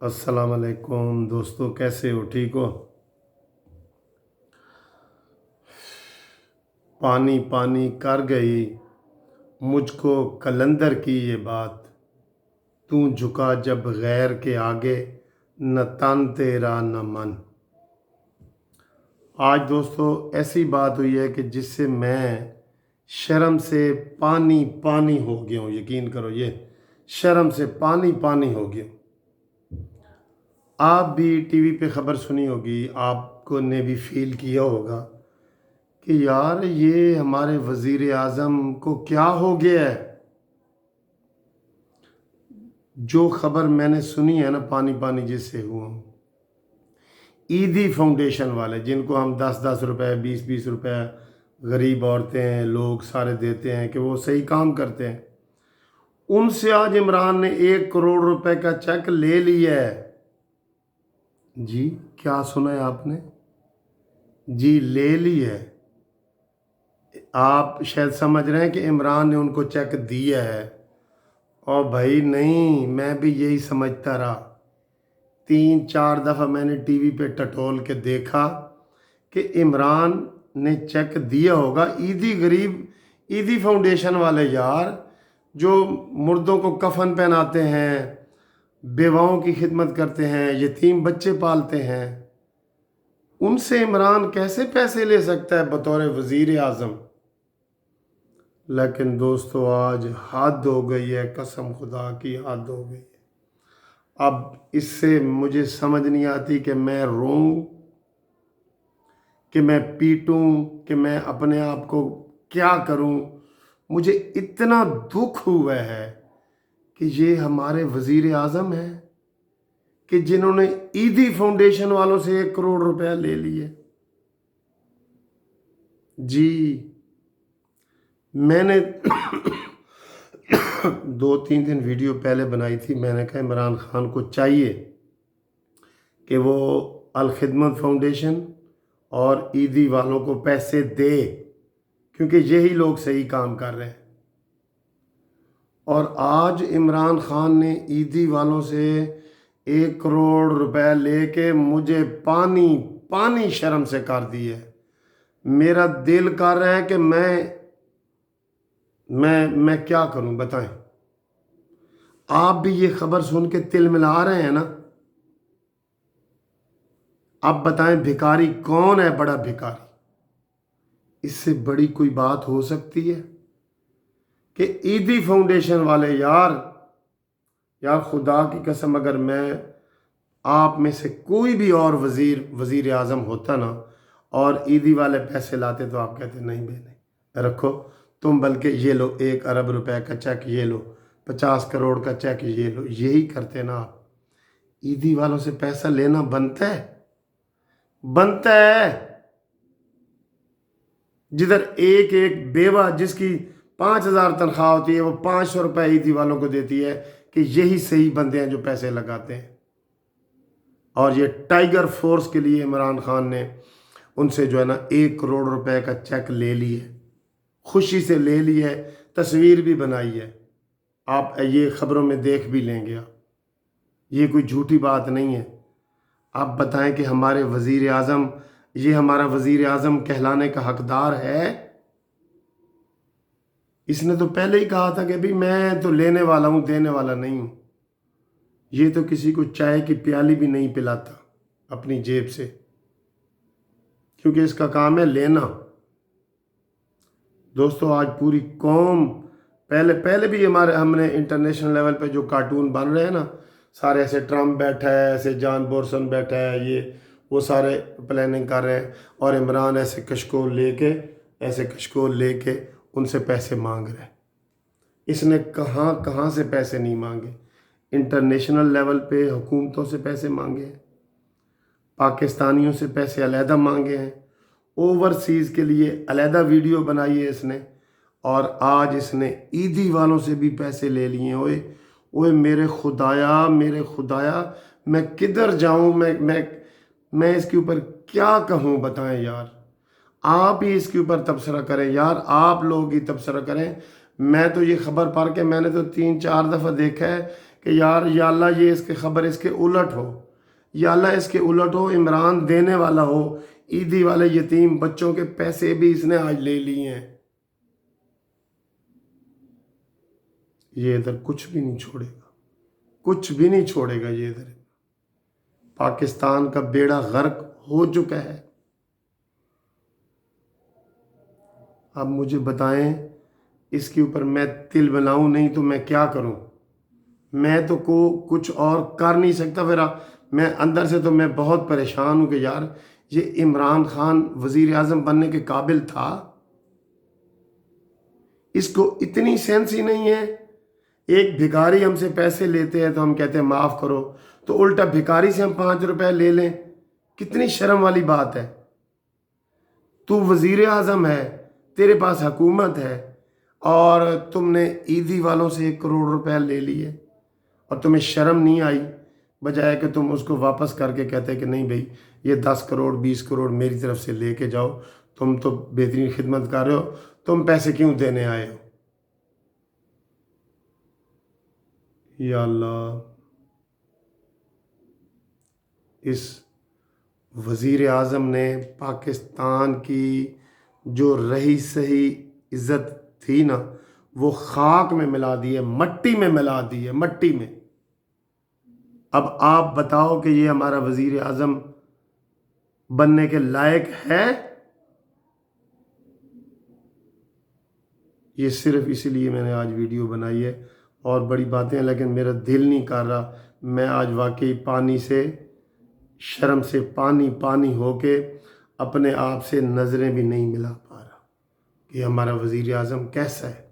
السلام علیکم دوستو، کیسے ہو؟ ٹھیک ہو؟ پانی پانی کر گئی مجھ کو کلندر کی یہ بات، تو جھکا جب غیر کے آگے، نہ تن تیرا نہ من۔ آج دوستو ایسی بات ہوئی ہے کہ جس سے میں شرم سے پانی پانی ہو گیا ہوں، یقین کرو، یہ شرم سے پانی پانی ہو گیا ہوں۔ آپ بھی ٹی وی پہ خبر سنی ہوگی، آپ کو نے بھی فیل کیا ہوگا کہ یار یہ ہمارے وزیر اعظم کو کیا ہو گیا ہے۔ جو خبر میں نے سنی ہے نا، پانی پانی جس سے ہوا ہوں، عیدی فاؤنڈیشن والے جن کو ہم 10 20 روپے غریب عورتیں لوگ سارے دیتے ہیں کہ وہ صحیح کام کرتے ہیں، ان سے آج عمران نے 1 کروڑ روپے کا چیک لے لیا ہے۔ جی کیا سنا ہے آپ نے؟ جی لے لی ہے۔ آپ شاید سمجھ رہے ہیں کہ عمران نے ان کو چیک دیا ہے، اور بھائی نہیں، میں بھی یہی سمجھتا رہا۔ 3 4 دفعہ میں نے ٹی وی پہ ٹٹول کے دیکھا کہ عمران نے چیک دیا ہوگا۔ عیدی فاؤنڈیشن والے یار، جو مردوں کو کفن پہناتے ہیں، بیواؤں کی خدمت کرتے ہیں، یتیم بچے پالتے ہیں، ان سے عمران کیسے پیسے لے سکتا ہے بطور وزیر اعظم؟ لیکن دوستو آج حد ہو گئی ہے، قسم خدا کی حد ہو گئی ہے۔ اب اس سے مجھے سمجھ نہیں آتی کہ میں روؤں، کہ میں پیٹوں، کہ میں اپنے آپ کو کیا کروں۔ مجھے اتنا دکھ ہوا ہے کہ یہ ہمارے وزیر اعظم ہیں کہ جنہوں نے عیدی فاؤنڈیشن والوں سے 1 کروڑ روپے لے لیے۔ جی میں نے 2 3 دن ویڈیو پہلے بنائی تھی، میں نے کہا عمران خان کو چاہیے کہ وہ الخدمت فاؤنڈیشن اور عیدی والوں کو پیسے دے، کیونکہ یہی لوگ صحیح کام کر رہے ہیں۔ اور آج عمران خان نے عیدی والوں سے 1 کروڑ روپے لے کے مجھے پانی پانی شرم سے کر دی ہے۔ میرا دل کر رہا ہے کہ میں کیا کروں، بتائیں۔ آپ بھی یہ خبر سن کے تل ملا رہے ہیں نا؟ اب بتائیں بھکاری کون ہے بڑا بھکاری؟ اس سے بڑی کوئی بات ہو سکتی ہے کہ عیدی فاؤنڈیشن والے، یار خدا کی قسم، اگر میں آپ میں سے کوئی بھی اور وزیر اعظم ہوتا نا اور عیدی والے پیسے لاتے، تو آپ کہتے نہیں بھائی نہیں رکھو تم، بلکہ یہ لو 1 ارب روپے کا چیک، یہ لو 50 کروڑ کا چیک، یہ لو، یہی کرتے نا آپ۔ عیدی والوں سے پیسہ لینا بنتا ہے؟ بنتا ہے؟ جدھر ایک بیوہ جس کی 5,000 تنخواہ ہوتی ہے، وہ 500 روپے عیدی والوں کو دیتی ہے کہ یہی صحیح بندے ہیں جو پیسے لگاتے ہیں۔ اور یہ ٹائیگر فورس کے لیے عمران خان نے ان سے جو ہے نا 1 کروڑ روپے کا چیک لے لی ہے، خوشی سے لے لی ہے، تصویر بھی بنائی ہے، آپ یہ خبروں میں دیکھ بھی لیں گے۔ یہ کوئی جھوٹی بات نہیں ہے۔ آپ بتائیں کہ ہمارے وزیر اعظم، یہ ہمارا وزیر اعظم کہلانے کا حقدار ہے؟ اس نے تو پہلے ہی کہا تھا کہ بھی میں تو لینے والا ہوں، دینے والا نہیں ہوں۔ یہ تو کسی کو چائے کی پیالی بھی نہیں پلاتا اپنی جیب سے، کیونکہ اس کا کام ہے لینا۔ دوستو آج پوری قوم، پہلے بھی ہم نے انٹرنیشنل لیول پہ جو کارٹون بن رہے ہیں نا، سارے ایسے ٹرمپ بیٹھا ہے، ایسے جان بورسن بیٹھا ہے، یہ وہ سارے پلاننگ کر رہے ہیں، اور عمران ایسے کشکول لے کے ان سے پیسے مانگ رہے ہیں۔ اس نے کہاں سے پیسے نہیں مانگے؟ انٹرنیشنل لیول پہ حکومتوں سے پیسے مانگے ہیں، پاکستانیوں سے پیسے علیحدہ مانگے ہیں، اوورسیز کے لیے علیحدہ ویڈیو بنائی ہے اس نے، اور آج اس نے عیدی والوں سے بھی پیسے لے لیے ہیں۔ اوئے میرے خدایا میں کدھر جاؤں؟ میں اس کے اوپر کیا کہوں، بتائیں یار۔ آپ ہی اس کے اوپر تبصرہ کریں یار، آپ لوگ ہی تبصرہ کریں۔ میں تو یہ خبر پڑھ کے میں نے تو 3 4 دفعہ دیکھا ہے کہ یار یا اللہ یہ اس کی خبر اس کے الٹ ہو، یا اللہ اس کے الٹ ہو، عمران دینے والا ہو، عیدی والے یتیم بچوں کے پیسے بھی اس نے آج لے لیے ہیں، یہ ادھر کچھ بھی نہیں چھوڑے گا، کچھ بھی نہیں چھوڑے گا یہ ادھر۔ پاکستان کا بیڑا غرق ہو چکا ہے۔ اب مجھے بتائیں اس کے اوپر میں تل بناؤں نہیں تو میں کیا کروں؟ میں تو کچھ اور کر نہیں سکتا۔ پھر میں اندر سے تو میں بہت پریشان ہوں کہ یار یہ عمران خان وزیر اعظم بننے کے قابل تھا؟ اس کو اتنی سینس ہی نہیں ہے۔ ایک بھکاری ہم سے پیسے لیتے ہیں تو ہم کہتے ہیں معاف کرو، تو الٹا بھکاری سے ہم 5 روپے لے لیں، کتنی شرم والی بات ہے۔ تو وزیر اعظم ہے، تیرے پاس حکومت ہے، اور تم نے عیدی والوں سے 1 کروڑ روپے لے لیے اور تمہیں شرم نہیں آئی، بجائے کہ تم اس کو واپس کر کے کہتے کہ نہیں بھائی یہ 10 کروڑ 20 کروڑ میری طرف سے لے کے جاؤ، تم تو بہترین خدمت کر رہے ہو، تم پیسے کیوں دینے آئے ہو؟ یا اللہ، اس وزیر اعظم نے پاکستان کی جو رہی سہی عزت تھی نا، وہ خاک میں ملا دی ہے، مٹی میں ملا دی ہے، مٹی میں۔ اب آپ بتاؤ کہ یہ ہمارا وزیر اعظم بننے کے لائق ہے؟ یہ صرف اسی لیے میں نے آج ویڈیو بنائی ہے، اور بڑی باتیں ہیں لیکن میرا دل نہیں کر رہا۔ میں آج واقعی پانی سے، شرم سے پانی پانی ہو کے اپنے آپ سے نظریں بھی نہیں ملا پا رہا کہ ہمارا وزیر اعظم کیسا ہے۔